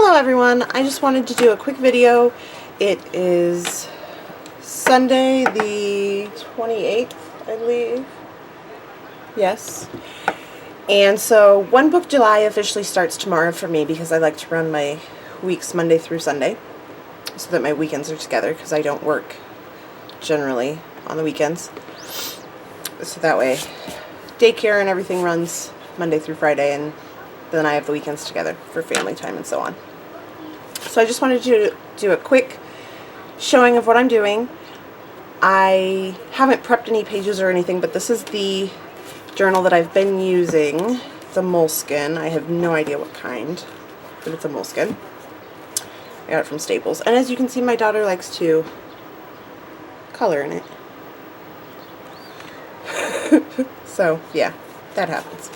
Hello everyone, I just wanted to do a quick video. It is Sunday the 28th, I believe. Yes. And so One Book July officially starts tomorrow for me because I like to run my weeks Monday through Sunday so that my weekends are together because I don't work generally on the weekends. So that way daycare and everything runs Monday through Friday, and then I have the weekends together for family time and so on. So I just wanted to do a quick showing of what I'm doing. I haven't prepped any pages or anything, but this is the journal that I've been using, the moleskine. I have no idea what kind, but it's a moleskine. I got it from Staples. And as you can see, my daughter likes to color in it. So yeah, that happens.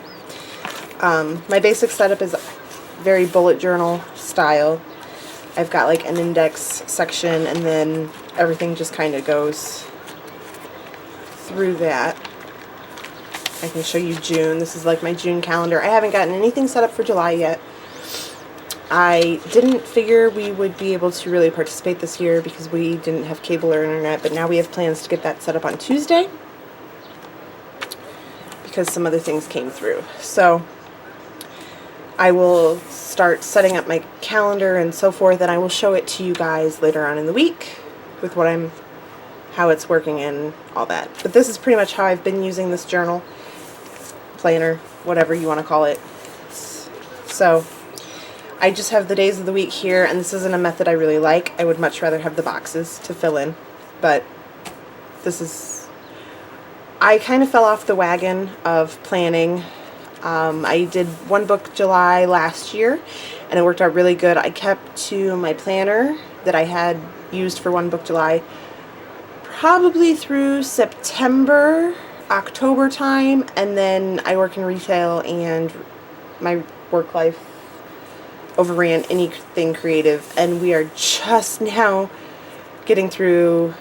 My basic setup is very bullet journal style. I've got like an index section, and then everything just kind of goes through that. I can show you June. This is like my June calendar. I haven't gotten anything set up for July yet. I didn't figure we would be able to really participate this year because we didn't have cable or internet, but now we have plans to get that set up on Tuesday because some other things came through. So I will start setting up my calendar and so forth, and I will show it to you guys later on in the week with how it's working and all that. But this is pretty much how I've been using this journal, planner, whatever you want to call it. So I just have the days of the week here, and this isn't a method I really like. I would much rather have the boxes to fill in, but this is, I kind of fell off the wagon of planning. I did One Book July last year, and it worked out really good. I kept to my planner that I had used for One Book July probably through September, October time, and then I work in retail and my work life overran anything creative, and we are just now getting through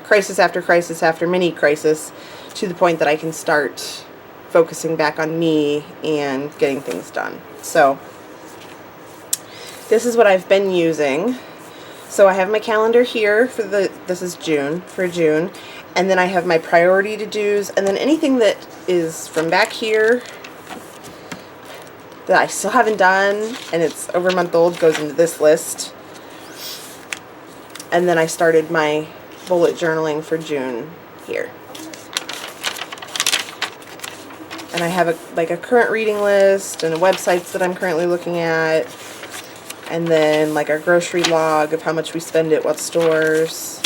crisis after mini crisis to the point that I can start focusing back on me and getting things done. So this is what I've been using. So I have my calendar here for this is June, for June, and then I have my priority to do's, and then anything that is from back here that I still haven't done and it's over a month old goes into this list. And then I started my bullet journaling for June here. And I have a current reading list and websites that I'm currently looking at, and then like our grocery log of how much we spend at what stores,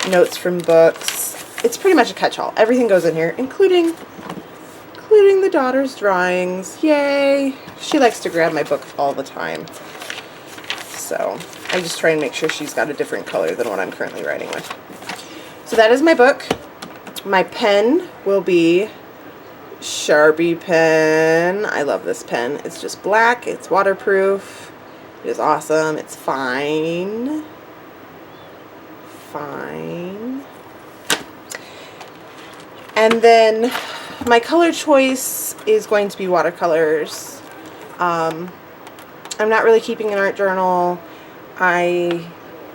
notes from books. It's pretty much a catch-all. Everything goes in here, including the daughter's drawings. Yay! She likes to grab my book all the time. So I just try and make sure she's got a different color than what I'm currently writing with. So that is my book. My pen will be Sharpie pen. I love this pen. It's just black. It's waterproof. It is awesome. It's fine. And then my color choice is going to be watercolors. I'm not really keeping an art journal. I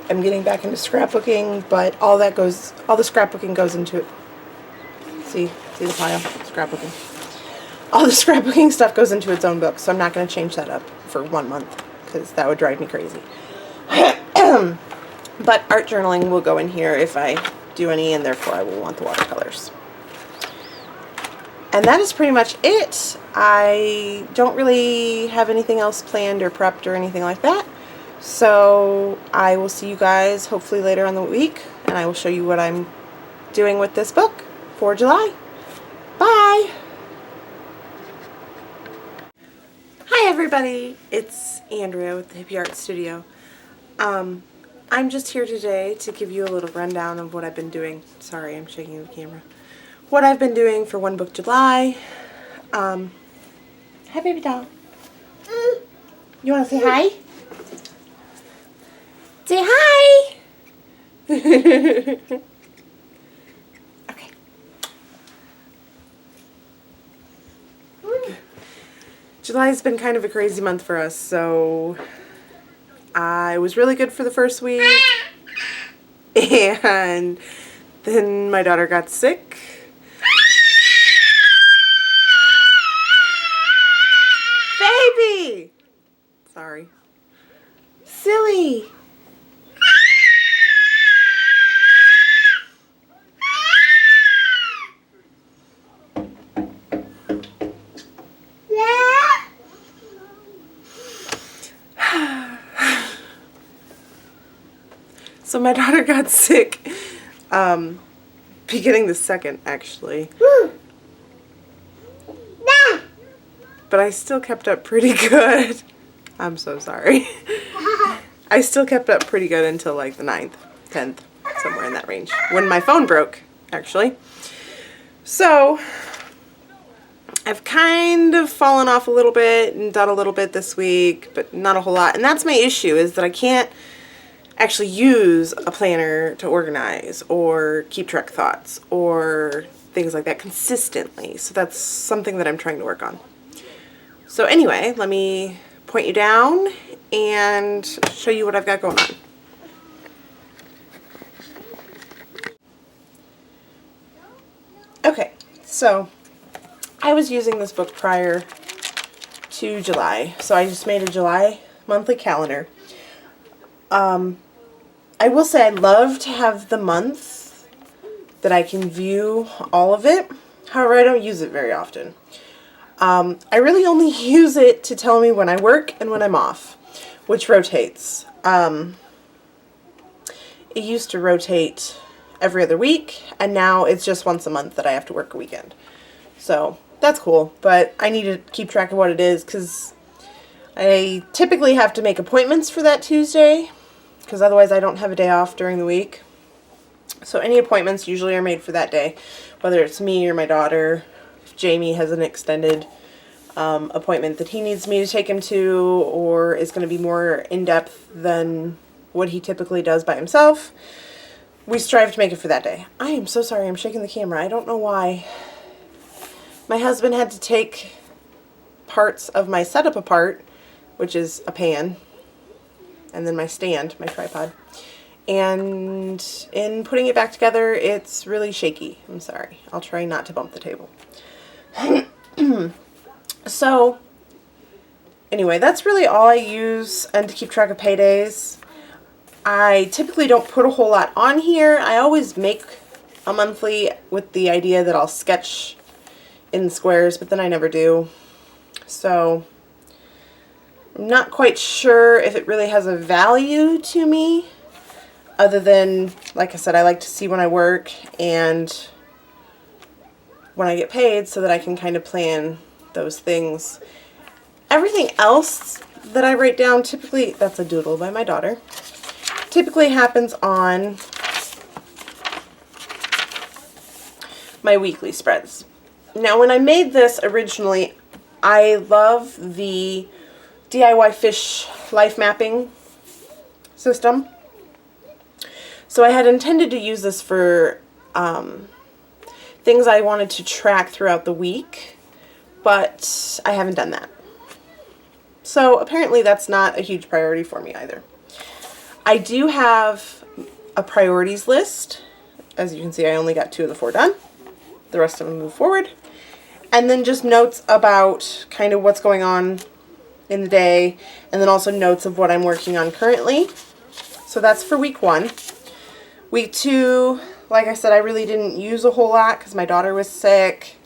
am getting back into scrapbooking, but all the scrapbooking goes into it. See the pile? Scrapbooking. All the scrapbooking stuff goes into its own book, so I'm not going to change that up for 1 month because that would drive me crazy. But art journaling will go in here if I do any, and therefore I will want the watercolors. And that is pretty much it. I don't really have anything else planned or prepped or anything like that. So I will see you guys hopefully later on the week, and I will show you what I'm doing with this book for July. Bye! Hi everybody, it's Andrea with the Hippie Art Studio. I'm just here today to give you a little rundown of what I've been doing. Sorry, I'm shaking the camera. What I've been doing for One Book July. Hi baby doll. You want to say hi? Say hi! July's been kind of a crazy month for us, so I was really good for the first week, and then my daughter got sick. Baby! Sorry. Silly! So my daughter got sick, beginning the 2nd, actually. But I still kept up pretty good. I'm so sorry. I still kept up pretty good until like the 9th, 10th, somewhere in that range, when my phone broke, actually. So I've kind of fallen off a little bit and done a little bit this week, but not a whole lot. And that's my issue, is that I can't actually use a planner to organize or keep track of thoughts or things like that consistently. So that's something that I'm trying to work on. So anyway, let me point you down and show you what I've got going on. Okay, so I was using this book prior to July, so I just made a July monthly calendar. I will say I love to have the month that I can view all of it. However, I don't use it very often. I really only use it to tell me when I work and when I'm off, which rotates. It used to rotate every other week, and now it's just once a month that I have to work a weekend. So that's cool, but I need to keep track of what it is because I typically have to make appointments for that Tuesday, because otherwise I don't have a day off during the week. So any appointments usually are made for that day, whether it's me or my daughter. If Jamie has an extended appointment that he needs me to take him to, or is going to be more in-depth than what he typically does by himself, we strive to make it for that day. I am so sorry, I'm shaking the camera. I don't know why. My husband had to take parts of my setup apart, which is a pan, and then my stand, my tripod. And in putting it back together, it's really shaky. I'm sorry. I'll try not to bump the table. So, anyway, that's really all I use and to keep track of paydays. I typically don't put a whole lot on here. I always make a monthly with the idea that I'll sketch in squares, but then I never do. So, I'm not quite sure if it really has a value to me, other than, like I said, I like to see when I work and when I get paid so that I can kind of plan those things. Everything else that I write down, typically, that's a doodle by my daughter, typically happens on my weekly spreads. Now, when I made this originally, I love the DIY fish life mapping system. So I had intended to use this for things I wanted to track throughout the week, but I haven't done that. So apparently that's not a huge priority for me either. I do have a priorities list. As you can see, I only got 2 of the 4 done. The rest of them move forward. And then just notes about kind of what's going on in the day, and then also notes of what I'm working on currently. So that's for week 1. Week 2, like I said, I really didn't use a whole lot because my daughter was sick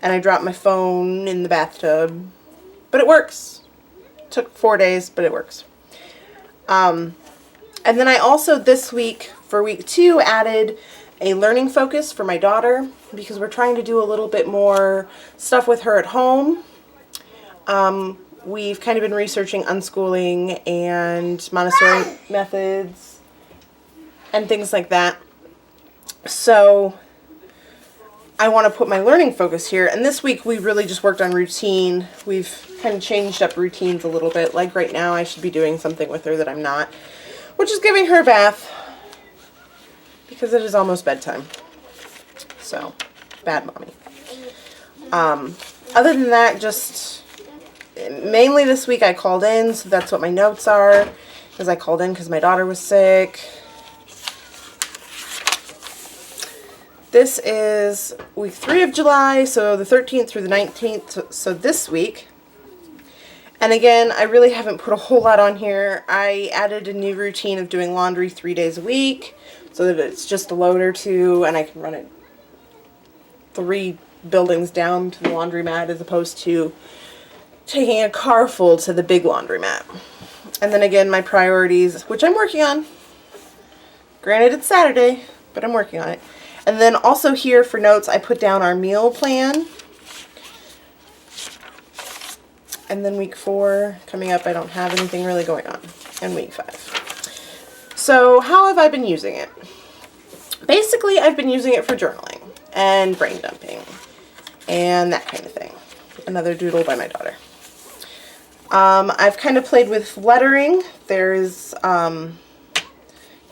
and I dropped my phone in the bathtub. But it works. It took 4 days, but it works. And then I also this week, for week 2, added a learning focus for my daughter because we're trying to do a little bit more stuff with her at home. We've kind of been researching unschooling and Montessori methods and things like that. So I want to put my learning focus here. And this week we really just worked on routine. We've kind of changed up routines a little bit. Like right now I should be doing something with her that I'm not, which is giving her a bath because it is almost bedtime. So, bad mommy. Other than that, just mainly this week I called in, so that's what my notes are, because I called in because my daughter was sick. This is week 3 of July, so the 13th through the 19th, so this week. And again, I really haven't put a whole lot on here. I added a new routine of doing laundry 3 days a week, so that it's just a load or two, and I can run it 3 buildings down to the laundromat as opposed to taking a car full to the big laundromat. And then again, my priorities, which I'm working on. Granted, it's Saturday, but I'm working on it. And then also here for notes, I put down our meal plan. And then week 4 coming up, I don't have anything really going on. And week 5. So how have I been using it? Basically, I've been using it for journaling and brain dumping and that kind of thing. Another doodle by my daughter. I've kind of played with lettering. There's kind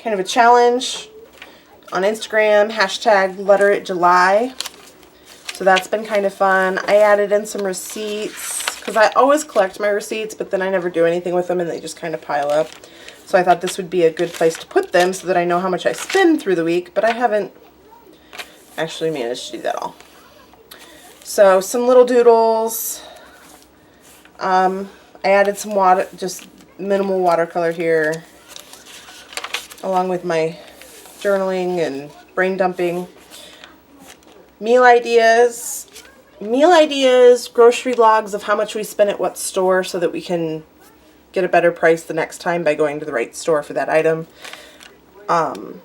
of a challenge on Instagram, hashtag Letter It July. So that's been kind of fun. I added in some receipts because I always collect my receipts, but then I never do anything with them and they just kind of pile up. So I thought this would be a good place to put them so that I know how much I spend through the week, but I haven't actually managed to do that all. So some little doodles. I added some water, just minimal watercolor here, along with my journaling and brain dumping. Meal ideas, grocery logs of how much we spent at what store so that we can get a better price the next time by going to the right store for that item. And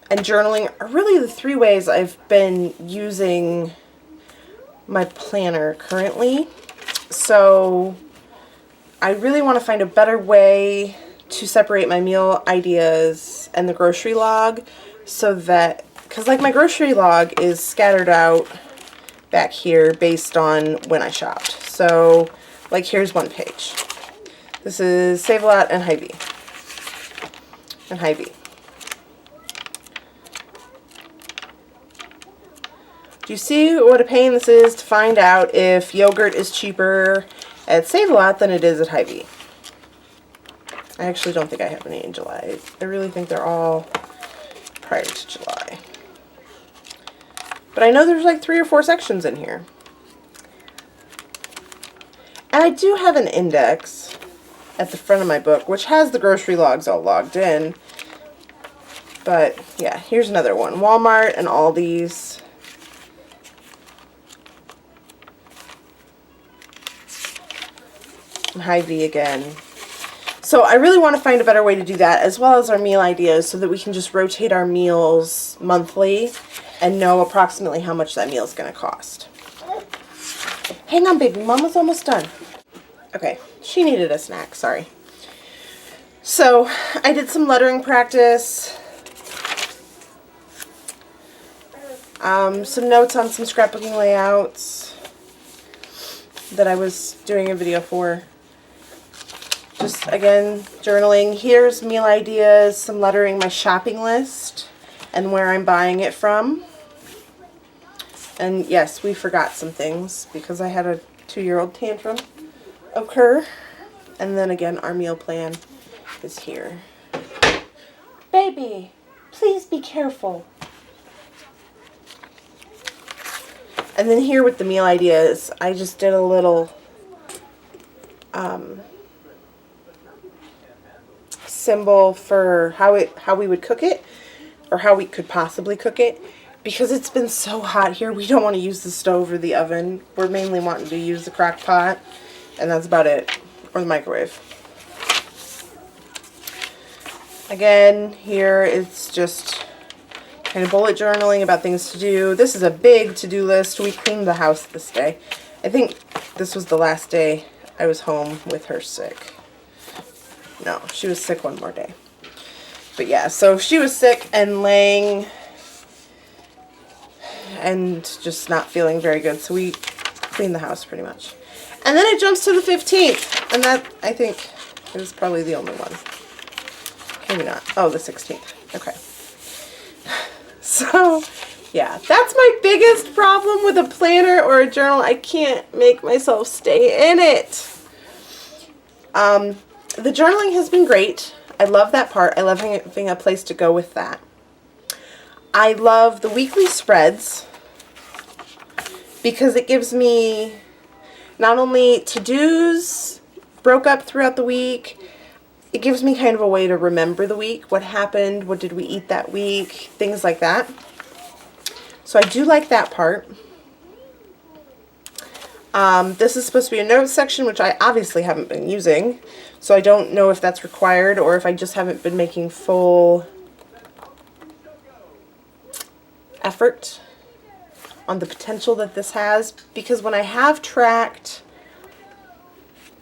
journaling are really the 3 ways I've been using my planner currently. So I really want to find a better way to separate my meal ideas and the grocery log so that, because like my grocery log is scattered out back here based on when I shopped. So like here's one page. This is Save a Lot and Hy-Vee. And Hy-Vee. Do you see what a pain this is to find out if yogurt is cheaper at Save a Lot than it is at Hy-Vee? I actually don't think I have any in July. I really think they're all prior to July. But I know there's like 3 or 4 sections in here. And I do have an index at the front of my book, which has the grocery logs all logged in. But yeah, here's another one. Walmart and Aldi's. And Hy-Vee again. So I really want to find a better way to do that, as well as our meal ideas, so that we can just rotate our meals monthly and know approximately how much that meal is going to cost. Hang on, baby. Mama's almost done. Okay, she needed a snack. Sorry. So I did some lettering practice. Some notes on some scrapbooking layouts that I was doing a video for. Just, again, journaling. Here's meal ideas, some lettering, my shopping list, and where I'm buying it from. And yes, we forgot some things because I had a 2-year-old tantrum occur. And then again, our meal plan is here. Baby, please be careful. And then here with the meal ideas, I just did a little symbol for how we would cook it, or how we could possibly cook it. Because it's been so hot here, we don't want to use the stove or the oven. We're mainly wanting to use the crock pot, and that's about it. Or the microwave. Again, here it's just kind of bullet journaling about things to do. This is a big to-do list. We cleaned the house this day. I think this was the last day I was home with her sick. No, she was sick one more day. But yeah, so she was sick and laying and just not feeling very good. So we cleaned the house pretty much. And then it jumps to the 15th. And that, I think, is probably the only one. Maybe not. Oh, the 16th. Okay. So, yeah, that's my biggest problem with a planner or a journal. I can't make myself stay in it. The journaling has been great. I love that part. I love having a place to go with that. I love the weekly spreads because it gives me not only to-dos broke up throughout the week, it gives me kind of a way to remember the week, what happened, what did we eat that week, things like that. So I do like that part. This is supposed to be a notes section, which I obviously haven't been using, so I don't know if that's required or if I just haven't been making full effort on the potential that this has, because when I have tracked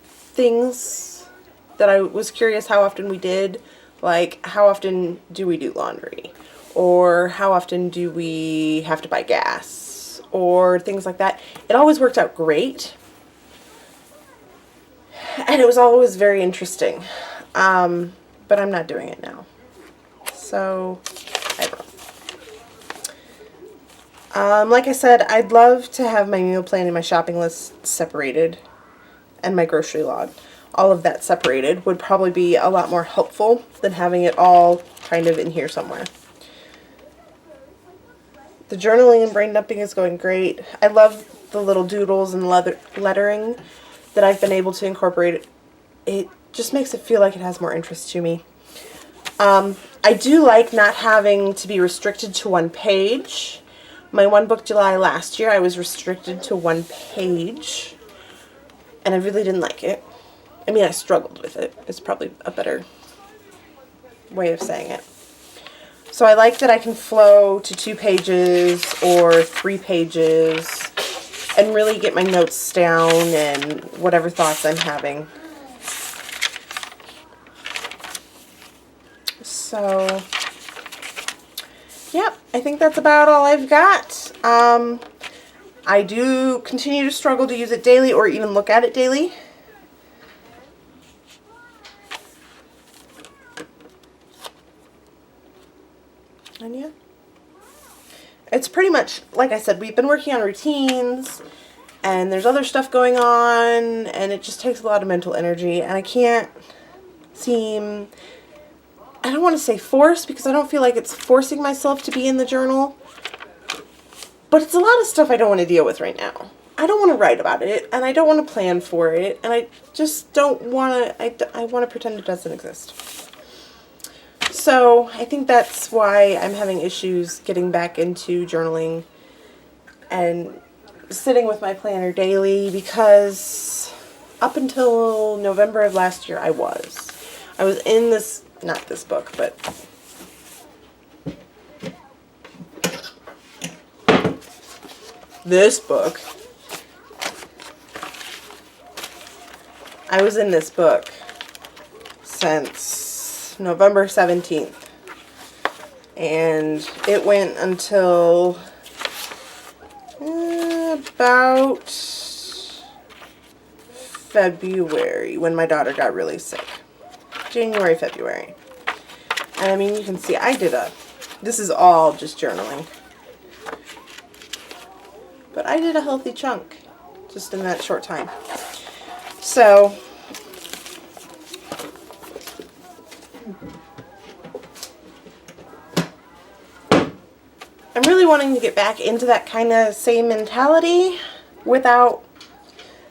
things that I was curious how often we did, like how often do we do laundry, or how often do we have to buy gas, or things like that, it always worked out great, and it was always very interesting, but I'm not doing it now, so I don't know. Like I said, I'd love to have my meal plan and my shopping list separated, and my grocery log. All of that separated would probably be a lot more helpful than having it all kind of in here somewhere. The journaling and brain dumping is going great. I love the little doodles and lettering that I've been able to incorporate. It just makes it feel like it has more interest to me. I do like not having to be restricted to one page. My One Book July last year, I was restricted to one page, and I really didn't like it. I mean, I struggled with it. It's probably a better way of saying it. So I like that I can flow to 2 pages or 3 pages and really get my notes down and whatever thoughts I'm having. So, yep, I think that's about all I've got. I do continue to struggle to use it daily or even look at it daily. And yeah, it's pretty much, like I said, we've been working on routines and there's other stuff going on and it just takes a lot of mental energy, and I can't seem, I don't want to say force because I don't feel like it's forcing myself to be in the journal, but it's a lot of stuff I don't want to deal with right now. I don't want to write about it, and I don't want to plan for it, and I just don't want to, I want to pretend it doesn't exist. So I think that's why I'm having issues getting back into journaling and sitting with my planner daily, because up until November of last year I was in this, not this book, but this book. I was in this book since November 17th, and it went until about February, when my daughter got really sick. January, February. And I mean, you can see this is all just journaling, but I did a healthy chunk just in that short time. So I'm really wanting to get back into that kind of same mentality without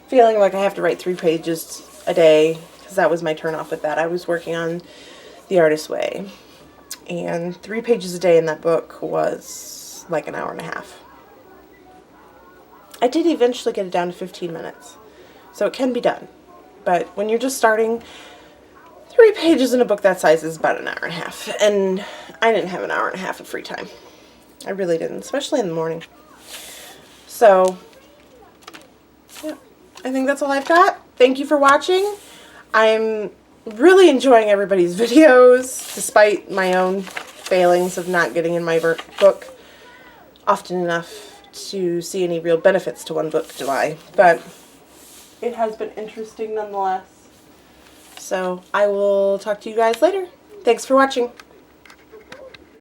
feeling like I have to write 3 pages a day, because that was my turnoff with that. I was working on The Artist's Way, and 3 pages a day in that book was like an hour and a half. I did eventually get it down to 15 minutes, so it can be done. But when you're just starting, 3 pages in a book that size is about an hour and a half, and I didn't have an hour and a half of free time. I really didn't, especially in the morning. So, yeah, I think that's all I've got. Thank you for watching. I'm really enjoying everybody's videos, despite my own failings of not getting in my book often enough to see any real benefits to One Book July. But it has been interesting nonetheless. So I will talk to you guys later. Thanks for watching.